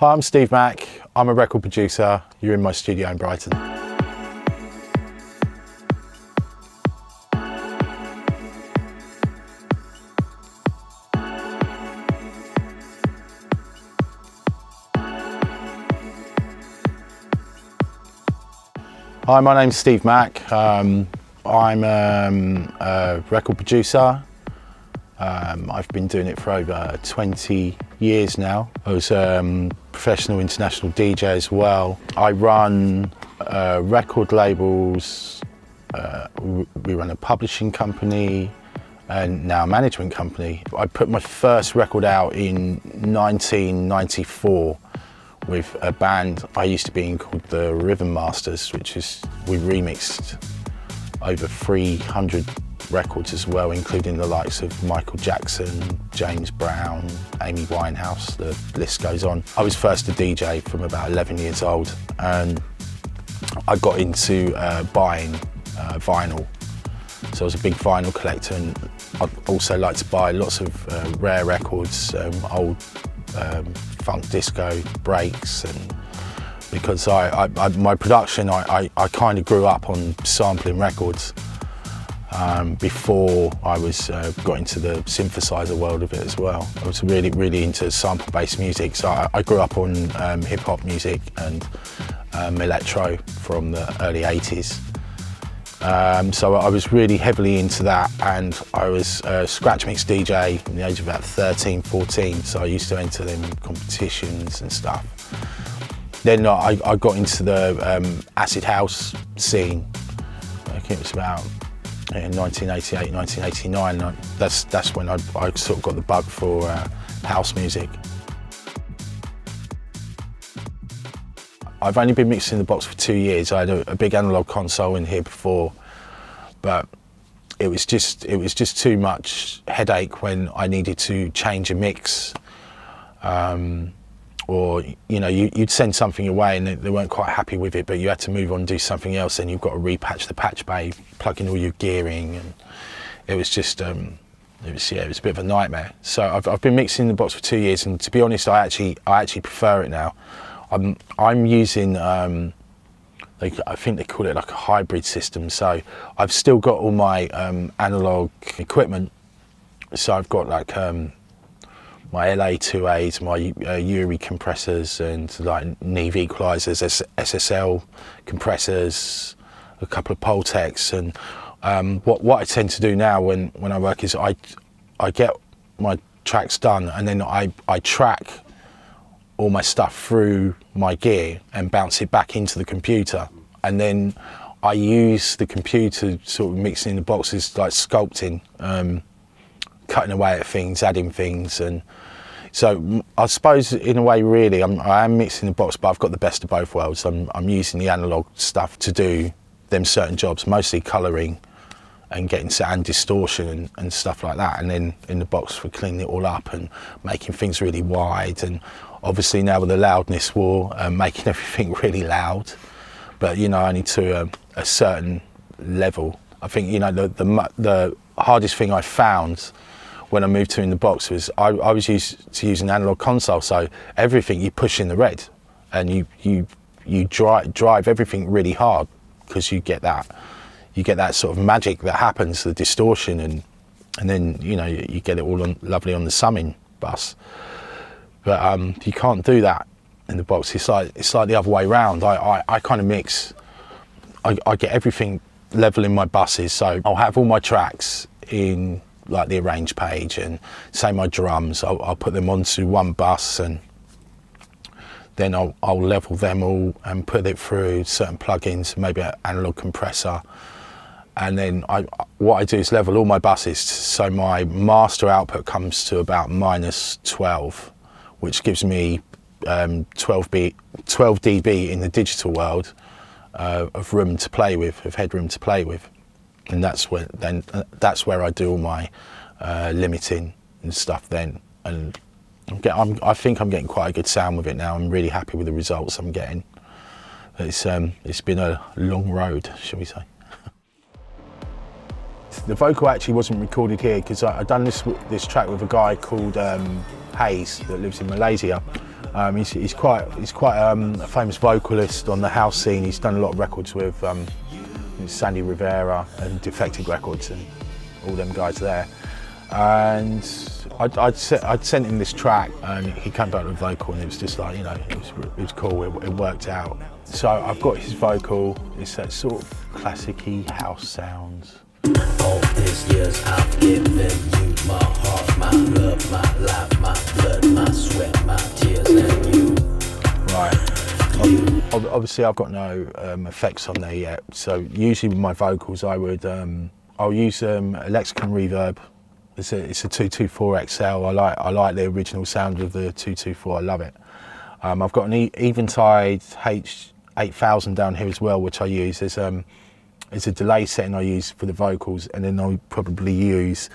Hi, I'm Steve Mack. I'm a record producer. You're in my studio in Brighton. Hi, my name's Steve Mack. I'm a record producer. I've been doing it for over 20 years now. I was a professional international DJ as well. I run record labels, we run a publishing company and now a management company. I put my first record out in 1994 with a band I used to be in called the Rhythm Masters, we remixed over 300 records as well, including the likes of Michael Jackson, James Brown, Amy Winehouse, the list goes on. I was first a DJ from about 11 years old, and I got into buying vinyl. So I was a big vinyl collector, and I'd also like to buy lots of rare records, old funk disco breaks, and because my production, I kind of grew up on sampling records before I got into the synthesizer world of it as well. I was really into sample-based music, so I grew up on hip-hop music and electro from the early 80s. So I was really heavily into that, and I was a scratch mix DJ in the age of about 13, 14, so I used to enter them competitions and stuff. Then I got into the acid house scene. I think it was about in 1988, 1989. That's when I sort of got the bug for house music. I've only been mixing in the box for 2 years. I had a big analog console in here before, but it was just too much headache when I needed to change a mix, or you'd send something away and they weren't quite happy with it, but you had to move on and do something else, and you've got to repatch the patch bay, plug in all your gearing, and it was just it was a bit of a nightmare. So I've been mixing in the box for 2 years, and to be honest, I actually prefer it now. I'm using, I think they call it like a hybrid system. So I've still got all my analog equipment. So I've got like my LA2As, my URI compressors, and like Neve equalizers, SSL compressors, a couple of Pultecs. And what I tend to do now when I work is I get my tracks done, and then I track all my stuff through my gear and bounce it back into the computer, and then I use the computer sort of mixing in the boxes, like sculpting, cutting away at things, adding things. And so I suppose in a way really I am mixing the box, but I've got the best of both worlds. I'm using the analog stuff to do them certain jobs, mostly colouring and getting sound distortion and stuff like that, and then in the box for cleaning it all up and making things really wide, and obviously now with the loudness war, making everything really loud, but only to a certain level. I think the hardest thing I found when I moved to in the box was I was used to use an analog console, so everything you push in the red, and you drive everything really hard, because you get that sort of magic that happens, the distortion, and then you get it all lovely on the summing bus. But you can't do that in the box. It's like the other way around. I kind of mix. I get everything level in my buses, so I'll have all my tracks in like the arrange page, and say my drums, I'll put them onto one bus, and then I'll level them all and put it through certain plugins, maybe an analog compressor. And then what I do is level all my buses, so my master output comes to about -12, which gives me 12 dB in the digital world of room to play with, of headroom to play with, and that's where I do all my limiting and stuff then. And I think I'm getting quite a good sound with it now. I'm really happy with the results I'm getting. It's been a long road, shall we say. The vocal actually wasn't recorded here because I'd done this track with a guy called Hayes that lives in Malaysia, He's quite a famous vocalist on the house scene. He's done a lot of records with Sandy Rivera and Defected Records and all them guys there. And I'd sent him this track, and he came back with a vocal, and it was just like, you know, it was cool. It worked out. So I've got his vocal. It's that sort of classic-y house sounds. All these years I've given you my heart, my love, my life, my blood, my sweat, my tears, and you. Right. Obviously, I've got no effects on there yet. So usually with my vocals, I'll use Lexicon reverb. It's a 224 XL. I like the original sound of the 224. I love it. I've got an Eventide H8000 down here as well, which I use. It's a delay setting I use for the vocals, and then I'll probably use,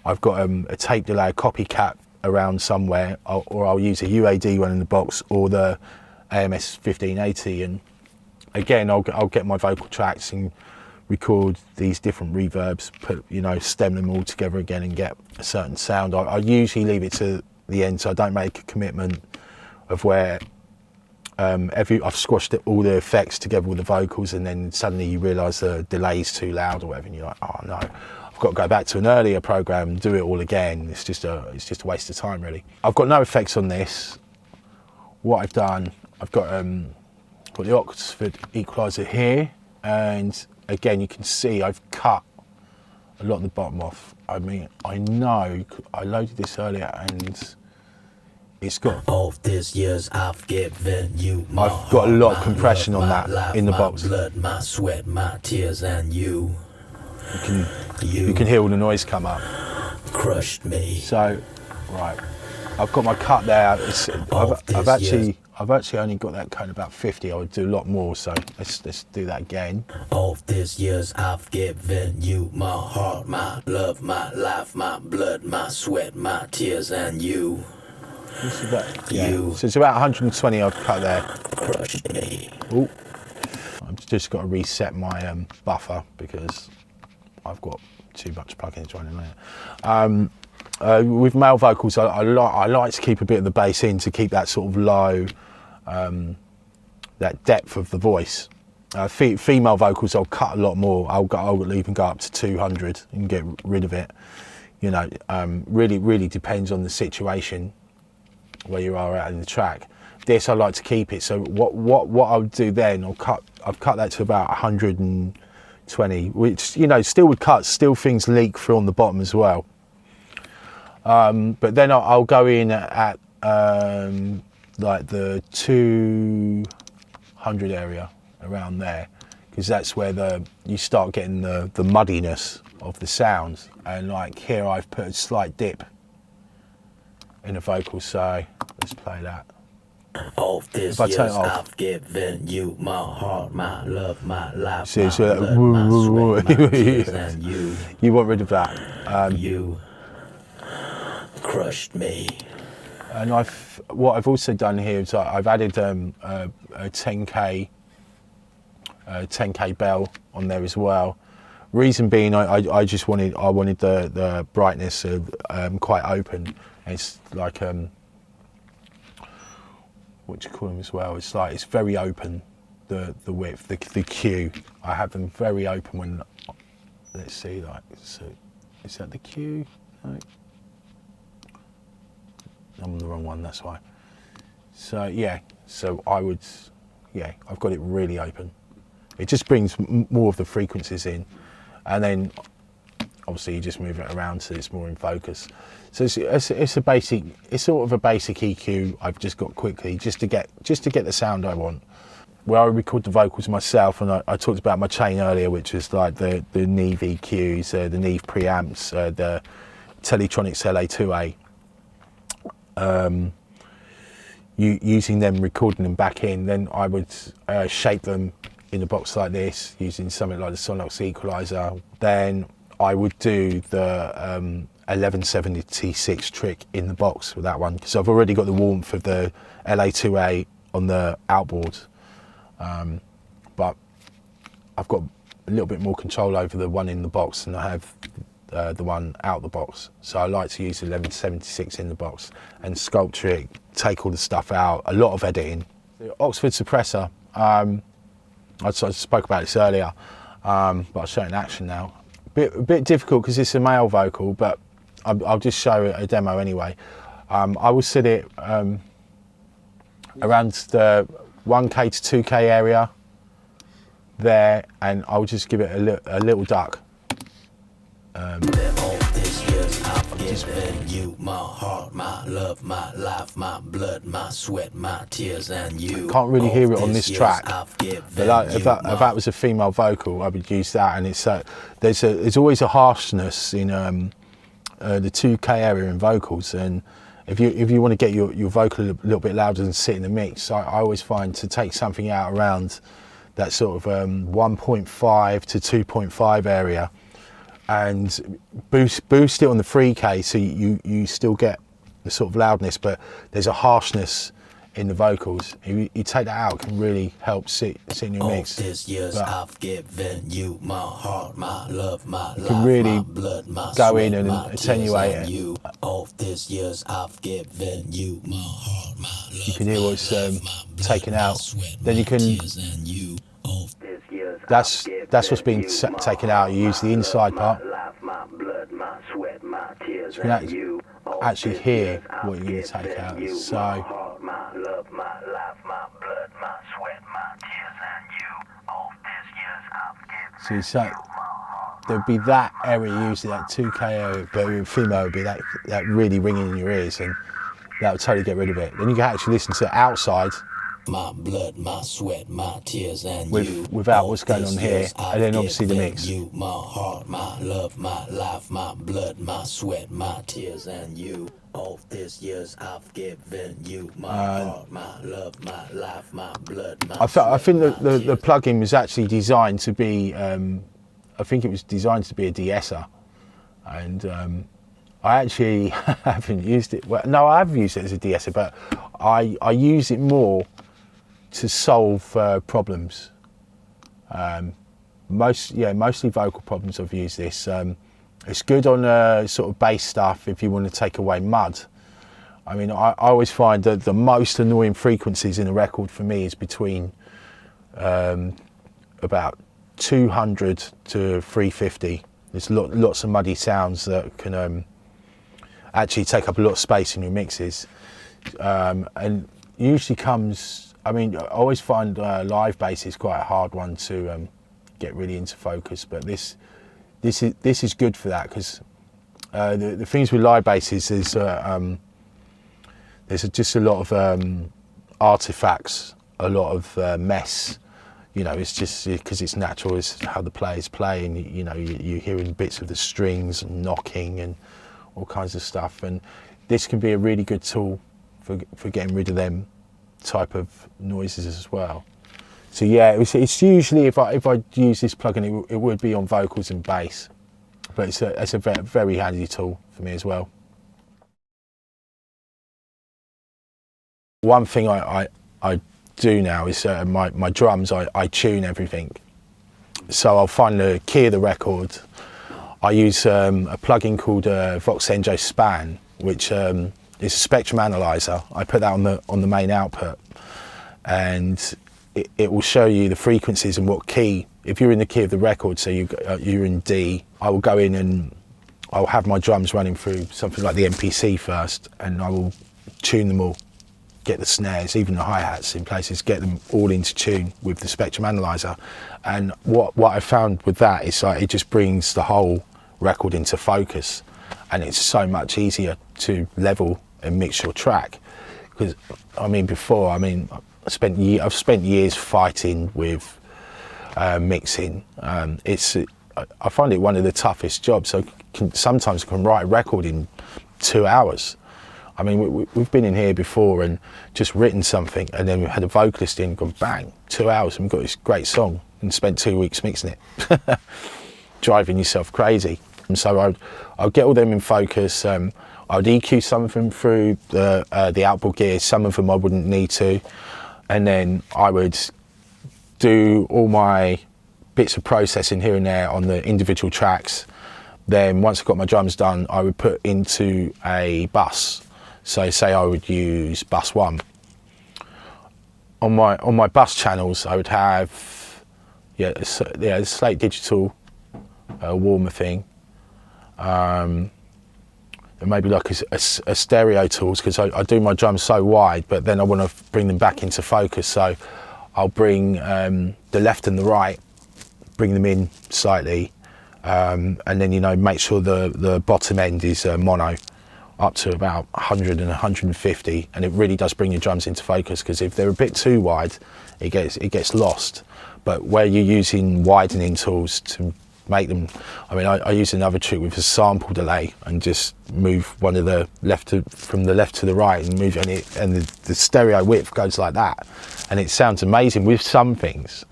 I've got a tape delay, a copycat around somewhere, or I'll use a UAD one in the box, or the AMS 1580, and again I'll get my vocal tracks and record these different reverbs, stem them all together again and get a certain sound. I usually leave it to the end, so I don't make a commitment of where I've squashed all the effects together with the vocals, and then suddenly you realise the delay's too loud or whatever, and you're like, oh no, I've got to go back to an earlier program and do it all again. It's just a waste of time, really. I've got no effects on this. What I've done, I've got the Oxford equaliser here, and again you can see I've cut a lot of the bottom off. I mean, I know I loaded this earlier, and it's got, all these years I've given you my I've got a lot of compression on that life, in the box. My blood, my sweat, my tears, and you. You can hear all the noise come up. Crushed me. So, right, I've got my cut there. I've actually only got that cut about 50. I would do a lot more. So let's do that again. All these years I've given you my heart, my love, my life, my blood, my sweat, my tears, and you. This is about, yeah. So it's about 120 I've cut there. Crushed me. Ooh. I've just got to reset my buffer because I've got too much plugins running there. With male vocals, I like to keep a bit of the bass in to keep that sort of low, that depth of the voice. Female vocals, I'll cut a lot more. I'll even go up to 200 and get rid of it. You know, really depends on the situation where you are at in the track. This I like to keep it. So what I'll do then, I've cut that to about 120, which still would cut. Still things leak through on the bottom as well. But then I'll go in at like the 200 area around there, because that's where you start getting the muddiness of the sounds. And like here, I've put a slight dip in the vocal, so let's play that. All these years I've given you my heart, my love, my life, my blood, my sweat, my tears, and you. You want rid of that. You crushed me. And what I've also done here is I've added a 10k bell on there as well. Reason being, I just wanted the brightness quite open. It's like what do you call them as well? It's like it's very open, the width, the Q. I have them very open when. Let's see, like, so is that the Q? No. I'm on the wrong one. That's why. So yeah, I've got it really open. It just brings more of the frequencies in, and then obviously you just move it around so it's more in focus. So it's a basic, it's sort of a basic EQ I've just got quickly just to get the sound I want. Where I record the vocals myself, and I talked about my chain earlier, which is like the Neve EQs, the Neve preamps, the Teletronics LA2A. Using them, recording them back in, then I would shape them in a box like this using something like the Sonnox equalizer. Then I would do the 1170T6 trick in the box with that one, because I've already got the warmth of the LA2A on the outboard, but I've got a little bit more control over the one in the box than I have the one out the box. So I like to use 1176 in the box and sculpture it, take all the stuff out, a lot of editing. The Oxford suppressor, I spoke about this earlier, but I'll show it in action now. A bit difficult because it's a male vocal, but I'll just show a demo anyway. I will set it around the 1K to 2K area there, and I'll just give it a little duck. You, my heart, my love, my life, my blood, my sweat, my tears, and you. Can't really hear it on this track, but like, if that was a female vocal, I would use that. And it's there's always a harshness in the 2K area in vocals, and if you want to get your vocal a little bit louder and sit in the mix, I always find to take something out around that sort of 1.5 to 2.5 area, and boost it on the 3K, so you still get the sort of loudness, but there's a harshness in the vocals. You take that out, it can really help sit in your mix. This years I've given you my heart, my love, my life, can really my blood, my go sweat, in and my attenuate tears, it. you. All these years I've given you my heart, my love, You can hear what's taken out. sweat, Then you can. That's what's being taken out. You use the inside part. So you can actually hear what you're going to take out. So there'd be that area, usually that 2K area, but with female would be that really ringing in your ears, and that would totally get rid of it. Then you can actually listen to it outside. My blood, my sweat, my tears, and without what's going on here, and then obviously the mix. You, my heart, my love, my life, my blood, my sweat, my tears, and you. All these years I've given you my heart, my love, my life, my blood, my I think that the plugin was actually designed to be, I think it was designed to be a de-esser, and I actually haven't used it. Well, no, I have used it as a de-esser, but I use it more to solve problems. Mostly vocal problems. I've used this. It's good on sort of bass stuff if you want to take away mud. I mean, I always find that the most annoying frequencies in a record for me is between about 200 to 350. There's lots of muddy sounds that can actually take up a lot of space in your mixes, and usually comes. I mean, I always find live bass is quite a hard one to get really into focus, but this is good for that, because the things with live bass is there's just a lot of artifacts, a lot of mess. You know, it's just because it's natural, it's how the players play, and you know, you're hearing bits of the strings and knocking and all kinds of stuff, and this can be a really good tool for getting rid of them type of noises as well. So yeah, it's usually, if I use this plugin, it would be on vocals and bass, but it's a very handy tool for me as well. One thing I do now is my drums, I tune everything. So I'll find the key of the record. I use a plugin called Voxenjo Span, which is a spectrum analyzer. I put that on the main output, and it will show you the frequencies and what key. If you're in the key of the record, so you're in D, I will go in and I'll have my drums running through something like the MPC first, and I will tune them all, get the snares, even the hi-hats in places, get them all into tune with the spectrum analyzer. And what I found with that is like it just brings the whole record into focus, and it's so much easier to level and mix your track. Because I mean, before, I mean, I've spent years fighting with mixing. I find it one of the toughest jobs. So sometimes I can write a record in 2 hours. I mean, we've been in here before and just written something, and then we had a vocalist in, gone bang, 2 hours, and we've got this great song, and spent 2 weeks mixing it, driving yourself crazy. And so I'd get all them in focus. I'd EQ some of them through the outboard gear, some of them I wouldn't need to, and then I would do all my bits of processing here and there on the individual tracks, then once I've got my drums done, I would put into a bus. So say I would use bus 1. On my bus channels, I would have a Slate Digital warmer thing, and maybe like a stereo tools, because I do my drums so wide, but then I want to bring them back into focus. So I'll bring the left and the right, bring them in slightly, and then make sure the bottom end is mono up to about 100 and 150, and it really does bring your drums into focus, because if they're a bit too wide, it gets lost. But where you're using widening tools to make them, I use another trick with a sample delay and just move one of the from the left to the right and move, and the stereo width goes like that, and it sounds amazing. With some things,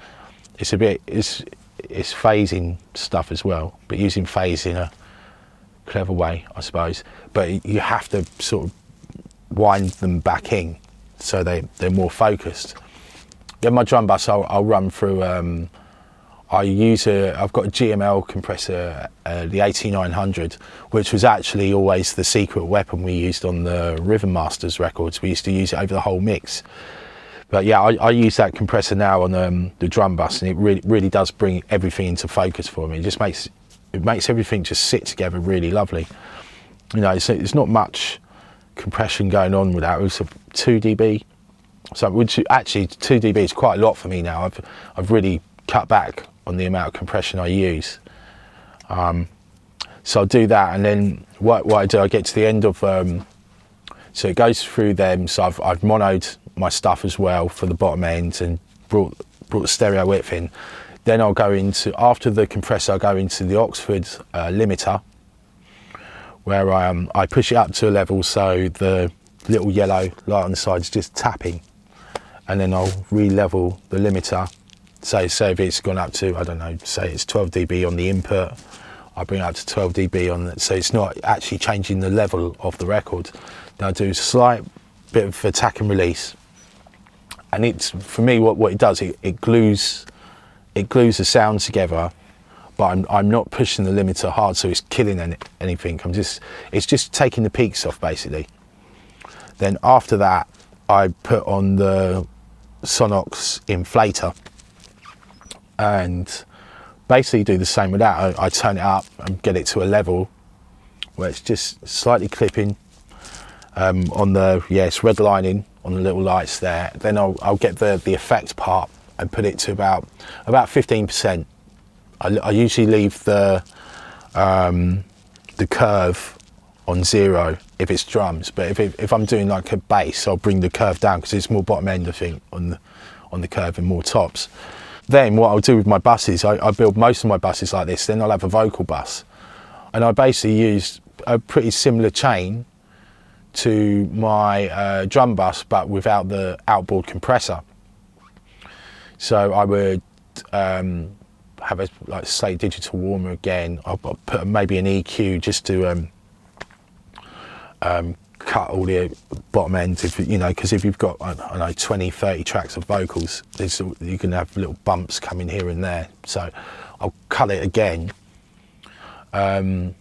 it's phasing stuff as well, but using phase in a clever way, I suppose. But you have to sort of wind them back in so they're more focused. Then my drum bus, I'll run through. I've got a GML compressor, the 8900, which was actually always the secret weapon we used on the Rhythm Masters records. We used to use it over the whole mix. But yeah, I use that compressor now on the drum bus, and it really does bring everything into focus for me. It makes everything just sit together really lovely. It's not much compression going on with that. It was a 2 dB. So which actually 2 dB is quite a lot for me now. I've really cut back on the amount of compression I use. So I'll do that, and then what I do, I get to the end of, so it goes through them. So I've monoed my stuff as well for the bottom end and brought the stereo width in. Then I'll go into, after the compressor, I'll go into the Oxford limiter, where I push it up to a level so the little yellow light on the side is just tapping, and then I'll re-level the limiter. So if it's gone up to, I don't know, say it's 12 dB on the input, I bring it up to 12 dB on it, so it's not actually changing the level of the record. Then I do a slight bit of attack and release, and it's, for me, what it does, it glues the sound together, but I'm not pushing the limiter hard, so it's killing anything. It's just taking the peaks off, basically. Then after that, I put on the Sonnox inflator, and basically do the same with that. I turn it up and get it to a level where it's just slightly clipping on the, it's redlining on the little lights there. Then I'll get the effect part and put it to about 15%. I usually leave the curve on 0 if it's drums, but if I'm doing like a bass, I'll bring the curve down because it's more bottom end, I think, on the curve and more tops. Then what I'll do with my buses, I build most of my buses like this. Then I'll have a vocal bus, and I basically use a pretty similar chain to my drum bus, but without the outboard compressor. So I would have a Slate Digital warmer again. I'll put maybe an EQ just to cut all the bottom ends, because if you've got, I don't know, 20, 30 tracks of vocals, you can have little bumps coming here and there. So I'll cut it again. I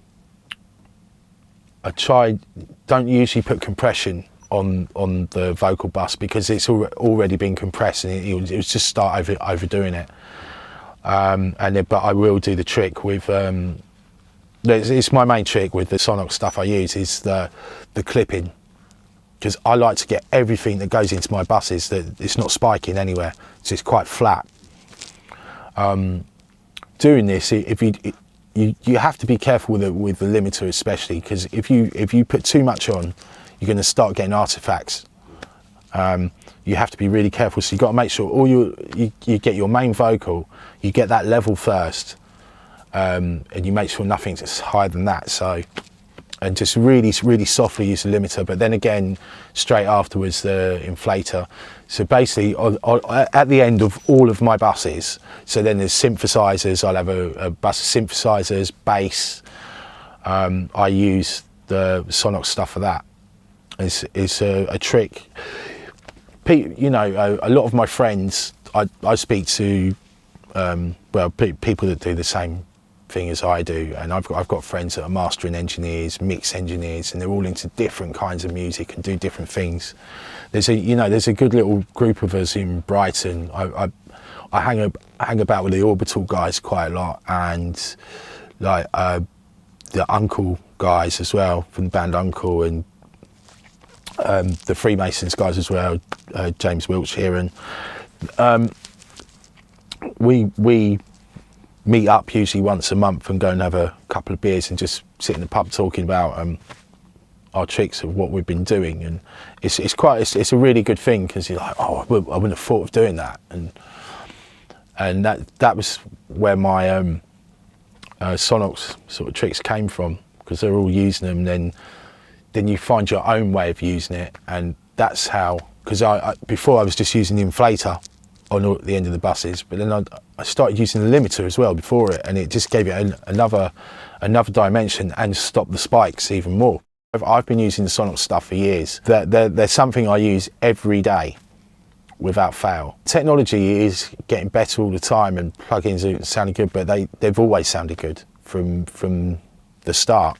don't usually put compression on the vocal bus because it's already been compressed, and it was just start overdoing it. But I will do the trick with, it's my main trick with the Sonnox stuff I use, is the clipping, because I like to get everything that goes into my buses that it's not spiking anywhere, so it's quite flat. Doing this, if you have to be careful with the limiter, especially because if you put too much on, you're going to start getting artifacts. You have to be really careful, so you've got to make sure you get your main vocal, you get that level first, and you make sure nothing's higher than that. So, and just really, really softly use the limiter, but then again, straight afterwards the inflator. So basically, at the end of all of my buses, so then there's synthesizers. I'll have a bus of synthesizers, bass. I use the Sonnox stuff for that. It's a trick. A lot of my friends, I speak to, people that do the same thing as I do, and I've got friends that are mastering engineers, mix engineers, and they're all into different kinds of music and do different things. There's a good little group of us in Brighton. I hang about with the Orbital guys quite a lot, and like the Uncle guys as well, from the band Uncle, and the Freemasons guys as well, James Wiltshire, and we meet up usually once a month and go and have a couple of beers and just sit in the pub talking about our tricks of what we've been doing. And it's a really good thing, because you're like, oh, I wouldn't have thought of doing that, and that was where my Sonnox sort of tricks came from, because they're all using them. Then you find your own way of using it, and that's how. Because before I was just using the inflator on the end of the buses, but then I started using the limiter as well before it, and it just gave it another dimension and stopped the spikes even more. I've been using the Sonnox stuff for years. They're something I use every day without fail. Technology is getting better all the time, and plugins are sounding good, but they've always sounded good from the start.